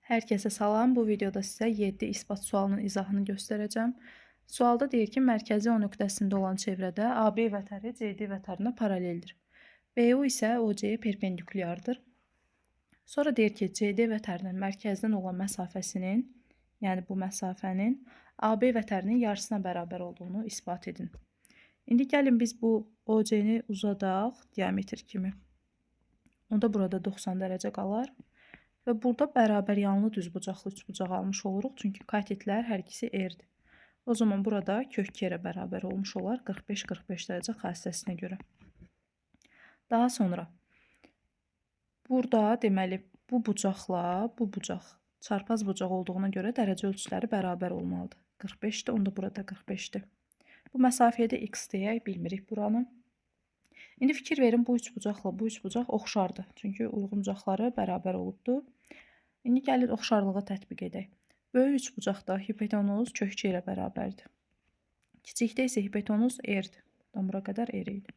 Hər kəsə salam. Bu videoda sizə 7 isbat sualının izahını göstərəcəm. Sualda deyir ki, mərkəzi O nöqtəsində olan çevrədə AB vətəri CD vətərinə paraleldir. BU isə OC-yə perpendikulyardır. Sonra deyir ki, CD vətərinin mərkəzdən olan məsafəsinin, yəni bu məsafənin AB vətərinin yarısına bərabər olduğunu isbat edin. İndi gəlin biz bu OC-ni uzadaq diametr kimi. Onda burada 90 dərəcə qalar. Və burada bərabər yanlı düzbucaqlı üçbucaq almış oluruq. Çünki katetlər hər ikisi R-dir. O zaman burada kök 2-yə bərabər olmuş olar 45-45 dərəcə xassəsinə görə. Daha sonra burada deməli bu bucaqla bu bucaq çarpaz bucaq olduğuna görə dərəcə ölçüləri bərabər olmalıdır. 45-dir, onda burada 45-dir. Bu məsafəyə də x deyək, bilmirik buranı. İndi fikir verin, bu üçbucaqla bu üçbucaq oxşardır. Çünki uyğunbucaqları bərabər olubdur. İndi gəlin oxşarlığa tətbiq edək. Böyük üçbucaqda hipotenuz kök 2 ilə bərabərdir. Kiçikdə isə hipotenuz R-dir. Buradan bura qədər R idi.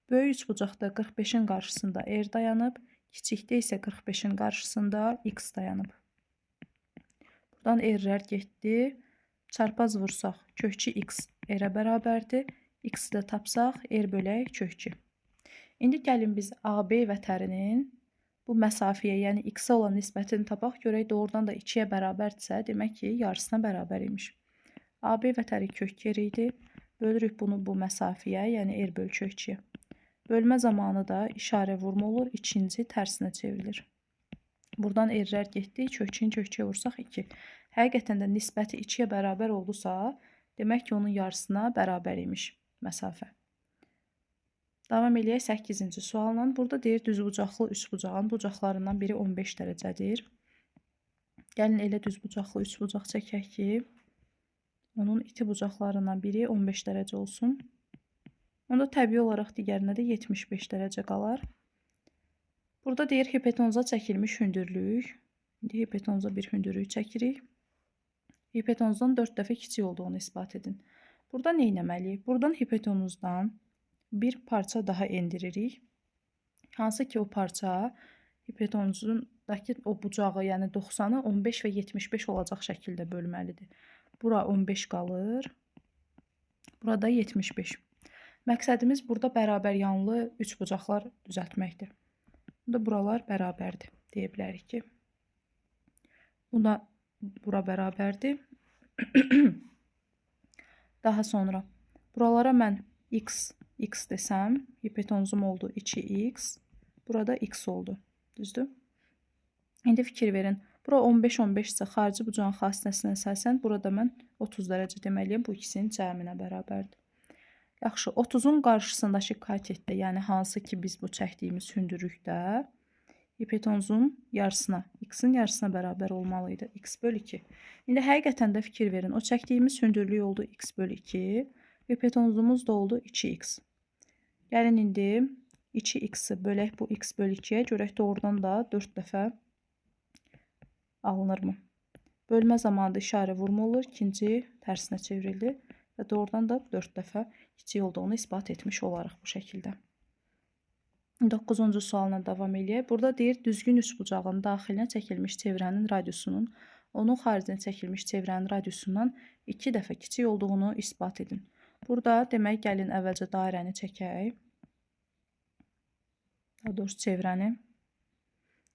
Böyük üçbucaqda 45-in qarşısında R dayanıb, kiçikdə isə 45-in qarşısında X dayanıb. Buradan R-lər getdi. Çarpaz vursaq kök 2X R-ə bərabərdir. X-i də tapsaq R bölək kök 2. İndi gəlin biz AB vətərinin bu məsafəyə, yəni X-ə olan nisbətini tapaq, görək doğrudan da 2-yə bərabərdirsə, demək ki, yarısına bərabər imiş. AB vətəri kök 2 idi. Bölürük bunu bu məsafəyə, yəni R bölü kök 2-yə. Bölmə zamanı da işarə vurma olur, ikinci tərsinə çevrilir. Buradan R-lər getdi, kök 2-ni kök 2-yə vursaq 2. Həqiqətən də nisbəti 2-yə bərabər oldusa, demək ki, onun yarısına bərabər imiş məsafə. Davam eləyək 8-ci sualla. Burada deyir düzbucaqlı üçbucağın bucaqlarından biri 15 dərəcədir. Gəlin elə düzbucaqlı üçbucaq çəkək ki, onun iti bucaqlarından biri 15 dərəcə olsun. Onda təbii olaraq digərinə də 75 dərəcə qalar. Burada deyir hipotenuza çəkilmiş hündürlük. İndi hipotenuza bir hündürlük çəkirik. Hipotenuzdan 4 dəfə kiçik olduğunu isbat edin. Burada nə etməliyik? Buradan hipotenuzdan bir parça daha endiririk. Hansı ki o parça hipotenuzundakı o bucağı, yəni 90-ı 15 və 75 olacaq şəkildə bölməlidir. Bura 15 qalır. Burada 75. Məqsədimiz burada bərabər yanlı üçbucaqlar düzəltməkdir. Burada buralar bərabərdir. Deyə bilərik ki, bura bərabərdir. Daha sonra buralara mən x desəm, hipotenuzum oldu 2x, burada x oldu. Düzdür? İndi fikir verin. Bura 15-15 isə xarici bucağın xassəsinə əsasən burada mən 30 dərəcə deməliyəm. Bu ikisinin cəminə bərabərdir. Yaxşı, 30-un qarşısındakı katetdə, yəni hansı ki biz bu çəkdiyimiz hündürlükdə hipotenuzun yarısına, x-in yarısına bərabər olmalıydı. X bölü 2. İndi həqiqətən də fikir verin. O çəkdiyimiz hündürlük oldu x bölü 2. Hipotenuzumuz da oldu 2x. Gəlin indi 2x-i bölək bu x bölü 2-yə. Görək doğrudan da 4 dəfə alınırmı? Bölmə zamanında işarə vurma olur. İkinci tərsinə çevrildi. Və doğrudan da 4 dəfə kiçik olduğunu isbat etmiş olarıq bu şəkildə. 9-cu sualına davam eləyək. Burada deyir, düzgün üçbucağın daxilinə çəkilmiş çevrənin radiusunun, onun xaricinə çəkilmiş çevrənin radiusundan 2 dəfə kiçik olduğunu isbat edin. Burada demək, gəlin əvvəlcə dairəni çəkək. Daha doğrusu çevrəni.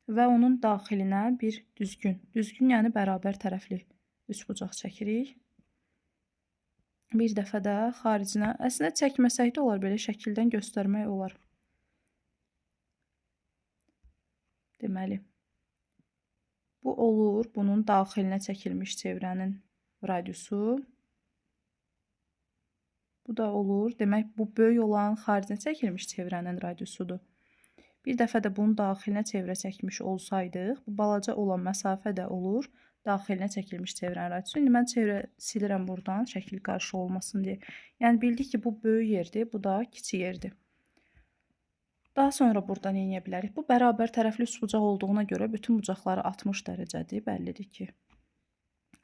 Və onun daxilinə bir düzgün, yəni bərabər tərəfli üçbucaq çəkirik. Bir dəfə də xaricinə, əslində çəkməsək də olar, belə şəkildən göstərmək olar. Deməli, bu olur, bunun daxilinə çəkilmiş çevrənin radiusu. Bu da olur, demək, bu böyük olan xaricinə çəkilmiş çevrənin radiusudur. Bir dəfə də bunun daxilinə çevrə çəkmiş olsaydıq, bu balaca olan məsafə də olur, daxilinə çəkilmiş çevrənin radiusu. İndi mən çevrə silirəm buradan, şəkil qarşı olmasın deyə. Yəni, bildik ki, bu böyük yerdir, bu da kiçik yerdir. Daha sonra buradan eləyə bilərik. Bu bərabər tərəfli üçbucaq olduğuna görə bütün bucaqları 60 dərəcədir. Bəllidir ki,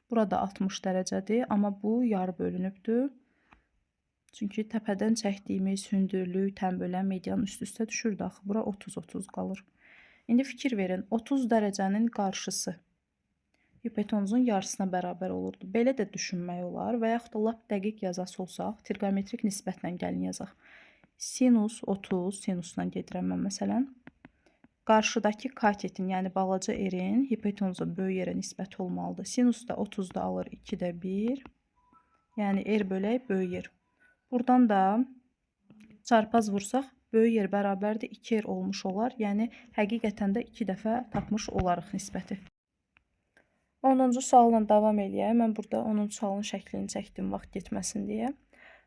burada 60 dərəcədir, amma bu yarı bölünübdür. Çünki təpədən çəkdiyimiz hündürlük, tənbölən medianın üst-üstə düşürdü axı. Bura 30-30 qalır. İndi fikir verin, 30 dərəcənin qarşısı hipotenuzun yarısına bərabər olurdu. Belə də düşünmək olar və yaxud da lap dəqiq yazası olsaq, trigonometrik nisbətlə gəlin yazaq. Sinus 30, sinusla gedirəm mən məsələn. Qarşıdakı katetin, yəni balaca r-in hipotenuza böyük yerə nisbət olmalıdır. Sinus da 30-da alır 2-də 1. Yəni r bölək böyük yer. Buradan da çarpaz vursaq böyük yer bərabərdir 2r olmuş olar. Yəni həqiqətən də 2 dəfə tapmış olarıq nisbəti. 10-cu sualla davam eləyək. Mən burada 10-cu sualın şəklini çəkdim vaxt getməsin deyə.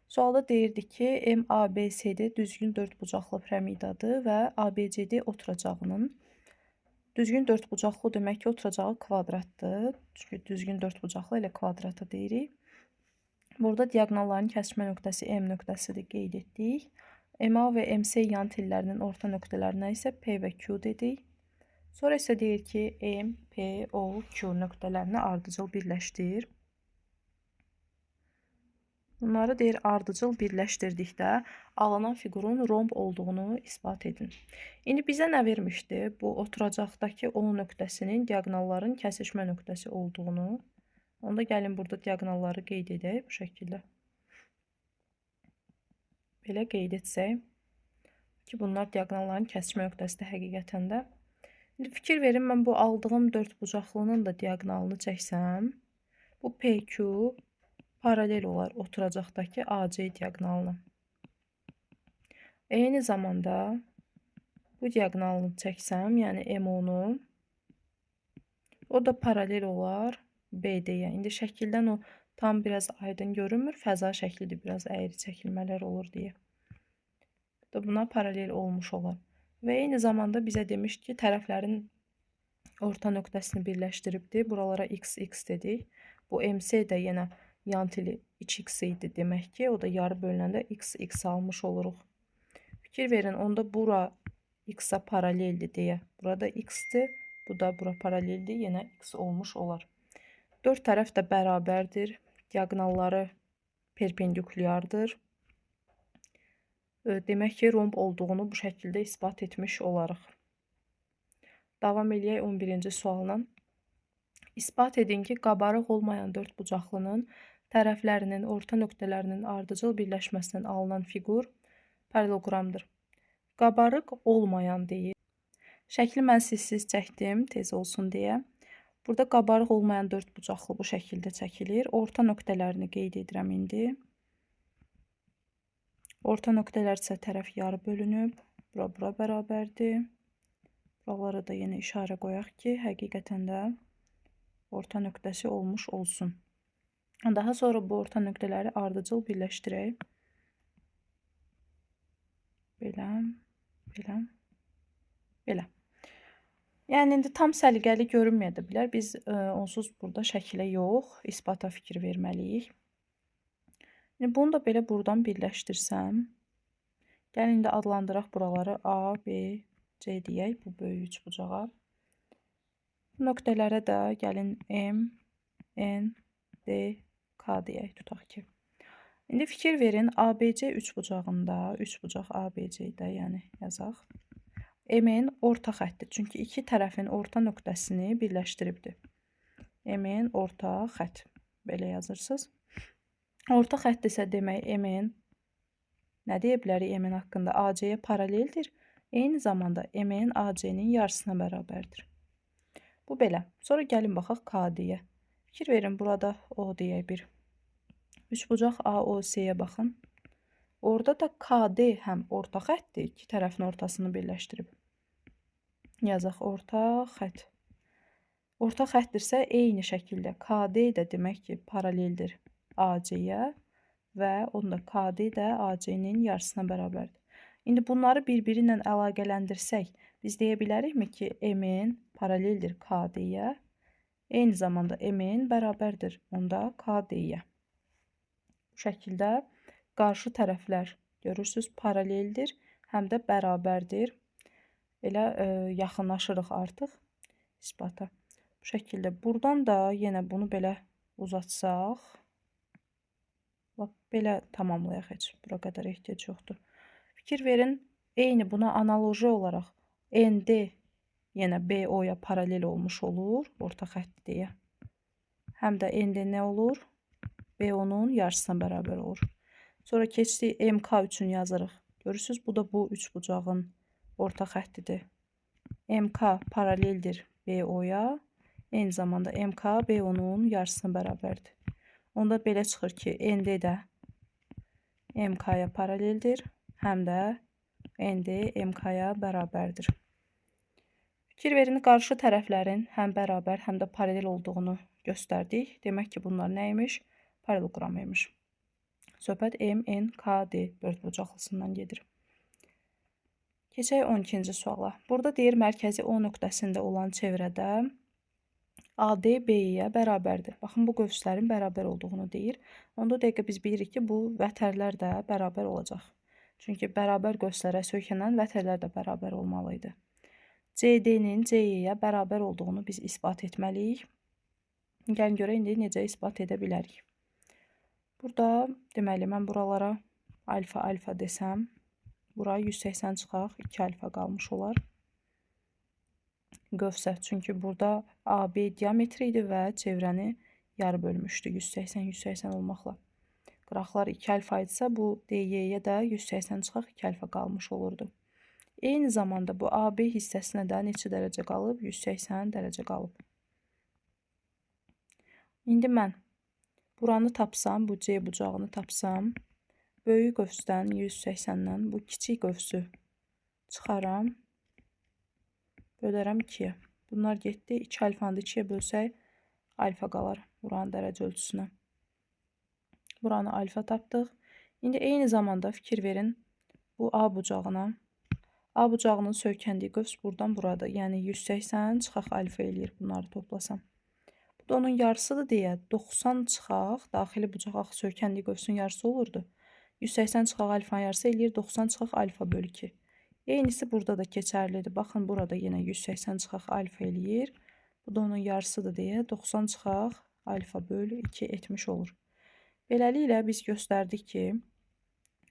Sualda deyirdi ki, MABCD düzgün dördbucaqlı piramidadır və ABCD oturacağının düzgün dördbucaqlı demək ki, oturacağı kvadratdır. Çünki düzgün dördbucaqlı ilə kvadrata deyirik. Burada diaqonalların kəsişmə nöqtəsi M nöqtəsidir qeyd etdik. MA və MC yan tillərinin orta nöqtələrinə isə P və Q dedik. Sonra isə deyir ki, M, P, O, Q nöqtələrini ardıcıl birləşdir. Bunları deyir ardıcıl birləşdirdikdə alınan fiqurun romb olduğunu isbat edin. İndi bizə nə vermişdi? Bu oturacaqdakı O nöqtəsinin diaqonalların kəsişmə nöqtəsi olduğunu. Onda gəlin burada diaqonalları qeyd edək bu şəkildə. Belə qeyd etsək ki, bunlar diaqonalların kəsişmə nöqtəsidir həqiqətən də. İndi fikir verin, mən bu aldığım dördbucaqlının da diaqonalını çəksəm, bu PQ paralel olar oturacaqdakı AC diaqonalına. Eyni zamanda bu diaqonalını çəksəm, yəni M10-u, o da paralel olar BD-yə. İndi şəkildən o tam biraz aydın görünmür. Fəza şəklidir, biraz əyri çəkilmələr olur deyə. Buna paralel olmuş olar. Və eyni zamanda bizə demiş ki, tərəflərin orta nöqtəsini birləşdiribdir. Buralara x, x dedik. Bu MC də yenə yan tili 2x idi demək ki, o da yarı bölünəndə x, x almış oluruq. Fikir verin, onda bura x-a paraleldir deyə. Burada x-dir, bu da bura paraleldir, yenə x olmuş olar. 4 tərəf də bərabərdir. Diaqonalları perpendikulyardır. Demək ki, romb olduğunu bu şəkildə isbat etmiş olarıq. Davam eləyək 11-ci sualla. İsbat edin ki, qabarıq olmayan dördbucaqlının tərəflərinin orta nöqtələrinin ardıcıl birləşməsindən alınan fiqur paralelogramdır. Qabarıq olmayan deyir. Şəkli mən sizsiz çəkdim, tez olsun deyə. Burada qabarıq olmayan dördbucaqlı bu şəkildə çəkilir. Orta nöqtələrini qeyd edirəm indi. Orta nöqtələr isə tərəf yarı bölünüb. Bura bərabərdir. Buralara da yenə işarə qoyaq ki, həqiqətən də orta nöqtəsi olmuş olsun. Daha sonra bu orta nöqtələri ardıcıl birləşdirək. Belə, belə, belə. Yəni, indi tam səliqəli görünməyə də bilər. Biz onsuz burada şəkilə yox, isbata fikir verməliyik. Bunu da belə buradan birləşdirsəm, gəlin indi adlandıraq buraları A, B, C deyək, bu böyük üçbucağa. Bu nöqtələrə də gəlin M, N, D, K deyək, tutaq ki. İndi fikir verin, ABC üçbucağında, üçbucaq ABC-də, yəni yazaq. M-in orta xəttir, çünki iki tərəfin orta nöqtəsini birləşdiribdir. M-in orta xət, belə yazırsınız. Orta xətdirsə demək M-in, nə deyə bilərik M-in haqqında? AC-yə paraleldir. Eyni zamanda M-in AC-nin yarısına bərabərdir. Bu belə. Sonra gəlin baxaq KD-yə. Fikir verin, burada O deyək bir. Üçbucaq AOC-yə baxın. Orada da KD həm orta xətdir, iki tərəfin ortasını birləşdirib. Yazaq orta xət. Orta xətdirsə eyni şəkildə KD də demək ki, paraleldir AC-yə və onda KD də AC-nin yarısına bərabərdir. İndi bunları bir-biri ilə əlaqələndirsək, biz deyə bilərikmi ki, M-in paraleldir KD-yə, eyni zamanda M-in bərabərdir onda KD-yə. Bu şəkildə qarşı tərəflər görürsünüz paraleldir, həm də bərabərdir. Elə yaxınlaşırıq artıq isbata. Bu şəkildə buradan da yenə bunu belə uzatsaq, belə tamamlayaq heç. Bura qədər ehtiyac yoxdur. Fikir verin, eyni buna analoji olaraq ND yenə BO-ya paralel olmuş olur, orta xətt deyə. Həm də endi nə olur? BO-nun yarısına bərabər olur. Sonra keçdik MK üçün yazırıq. Görürsünüz, bu da bu üçbucağın orta xəttidir. MK paraleldir BO-ya. Eyni zamanda MK BO-nun yarısına bərabərdir. Onda belə çıxır ki, ND də MK-ya paraleldir, həm də ND MK-ya bərabərdir. Fikir verin, qarşı tərəflərin həm bərabər, həm də paralel olduğunu göstərdik. Demək ki, bunlar nə imiş? Paraleloqram imiş. Söhbət MNKD dördbucaqlısından gedir. Keçək 12-ci suala. Burada deyir, mərkəzi O nöqtəsində olan çevrədə AD BE-yə bərabərdir. Baxın, bu qövslərin bərabər olduğunu deyir. Onda dəqiqə biz bilirik ki, bu vətərlər də bərabər olacaq. Çünki bərabər qövslərə söykənən vətərlər də bərabər olmalıydı. CD-nin CE-yə bərabər olduğunu biz isbat etməliyik. Gəlin görə indi necə isbat edə bilərik. Burada deməli, mən buralara alfa desəm, bura 180 çıxaq, 2 alfa qalmış olar. Qövsə, çünki burada AB diametri idi və çevrəni yarı bölmüşdü 180 olmaqla. Qıraqlar 2 alfa idisə, bu DY-yə də 180 çıxaq 2 alfa qalmış olurdu. Eyni zamanda bu AB hissəsinə də neçə dərəcə qalıb? 180 dərəcə qalıb. İndi mən buranı tapsam, bu C bucağını tapsam, böyük qövsdən 180-dən bu kiçik qövsü çıxaram, bölərəm 2-yə. Bunlar getdi, 2 alfanı 2-yə bölsək, alfa qalar buranın dərəcə ölçüsünə. Buranı alfa tapdıq. İndi eyni zamanda fikir verin, bu A bucağına. A bucağının söykəndiyi qövs buradan burada, yəni 180 çıxaq alfa eləyir bunları toplasam. Bu da onun yarısıdır deyə 90 çıxaq, daxili bucaq söykəndiyi qövsün yarısı olurdu. 180 çıxaq alfanın yarısı eləyir 90 çıxaq alfa bölü 2. Eynisi burada da keçərlidir. Baxın, burada yenə 180 çıxaq alfa eləyir. Bu da onun yarısıdır deyə 90 çıxaq alfa bölü 2 etmiş olur. Beləliklə biz göstərdik ki,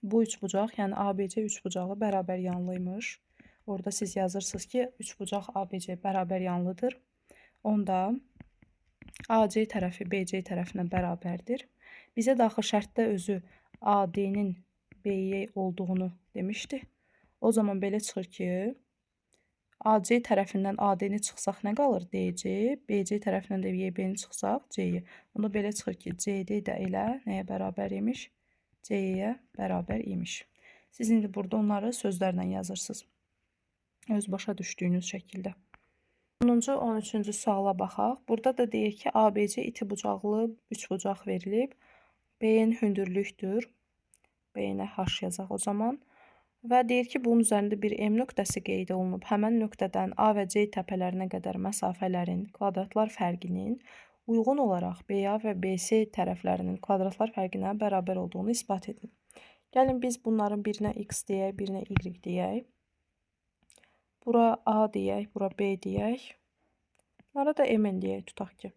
bu üçbucaq, yəni ABC üçbucağı bərabər yanlıymış. Orada siz yazırsınız ki, üçbucaq ABC bərabər yanlıdır. Onda AC tərəfi BC tərəfinə bərabərdir. Bizə daxil şərtdə özü AD-nin BE olduğunu demişdi. O zaman belə çıxır ki, AC tərəfindən AD-ni çıxsaq nə qalır? DC, BC tərəfindən də YB-ni çıxsaq C-yə. Onda belə çıxır ki, CD də elə nəyə bərabər imiş? C-yə bərabər imiş. Siz indi burada onları sözlərlə yazırsınız. Öz başa düşdüyünüz şəkildə. 10-cu, 13-cü suala baxaq. Burada da deyir ki, ABC iti bucaqlı üçbucaq verilib. B-nin hündürlükdür. B-nə H yazaq o zaman. Və deyir ki, bunun üzərində bir M nöqtəsi qeyd olunub. Həmən nöqtədən A və C təpələrinə qədər məsafələrin kvadratlar fərqinin uyğun olaraq BA və BC tərəflərinin kvadratlar fərqinə bərabər olduğunu isbat edin. Gəlin biz bunların birinə X deyək, birinə Y deyək. Bura A deyək, bura B deyək. Bunlara da MN deyək, tutaq ki.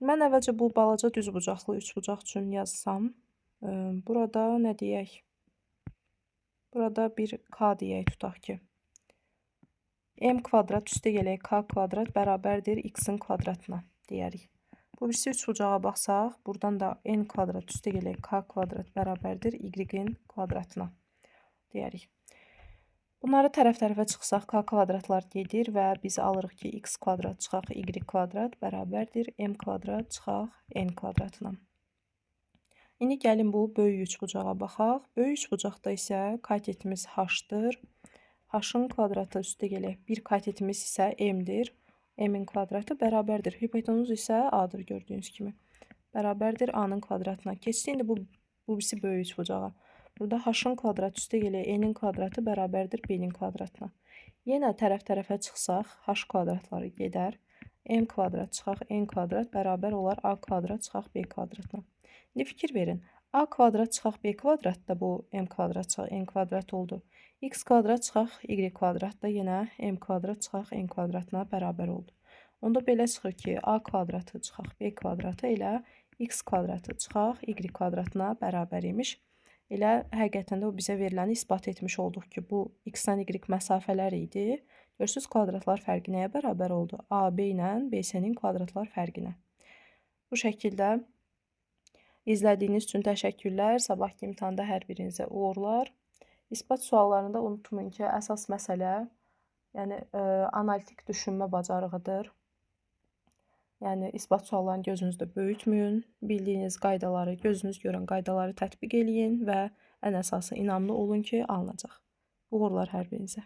Mən əvvəlcə bu balaca düzbucaqlı üçbucaq üçün yazsam, burada nə deyək? Burada bir K deyək, tutaq ki. M kvadrat üstə gələk K kvadrat bərabərdir X-in kvadratına deyərik. Bu birisi üçbucağa baxsaq, buradan da N kvadrat üstə gələk K kvadrat bərabərdir Y-in kvadratına deyərik. Bunları tərəf-tərəfə çıxsaq, K kvadratlar gedir və biz alırıq ki, X kvadrat çıxaq Y kvadrat bərabərdir M kvadrat çıxaq N kvadratına. İndi gəlin bu böyük üçbucağa baxaq. Böyük üçbucaqda isə katetimiz H-dır. H-ın kvadratı üstə gələk. Bir katetimiz isə M-dir. M-in kvadratı bərabərdir. Hipotenuz isə A-dır gördüyünüz kimi. Bərabərdir A-nın kvadratına. Keçdi indi bu birisi böyük üçbucağa. Burada H-ın kvadratı üstə gələk. N-in kvadratı bərabərdir B-nin kvadratına. Yenə tərəf-tərəfə çıxsaq, H kvadratları gedər. M kvadrat çıxaq N kvadrat bərabər olar A kvadrat çıxaq B kvadratına. İndi fikir verin. A kvadrat çıxaq B kvadrat da bu M kvadrat çıxaq N kvadrat oldu. X kvadrat çıxaq Y kvadrat da yenə M kvadrat çıxaq N kvadratına bərabər oldu. Onda belə çıxır ki, A kvadratı çıxaq B kvadratı ilə X kvadratı çıxaq Y kvadratına bərabər imiş. Elə həqiqətən də o bizə veriləni isbat etmiş olduq ki, bu X-dən Y məsafələr idi. Görürsüz kvadratlar fərqi nəyə bərabər oldu? AB ilə BC-nin kvadratlar fərqinə. Bu şəkildə izlədiyiniz üçün təşəkkürlər. Sabahki imtahanda hər birinizə uğurlar. İsbat suallarında unutmayın ki, əsas məsələ analitik düşünmə bacarığıdır. Yəni isbat suallarını gözünüzdə böyütməyin. Bildiyiniz qaydaları, gözünüz görən qaydaları tətbiq eləyin və ən əsası inamlı olun ki, alınacaq. Uğurlar hər birinizə.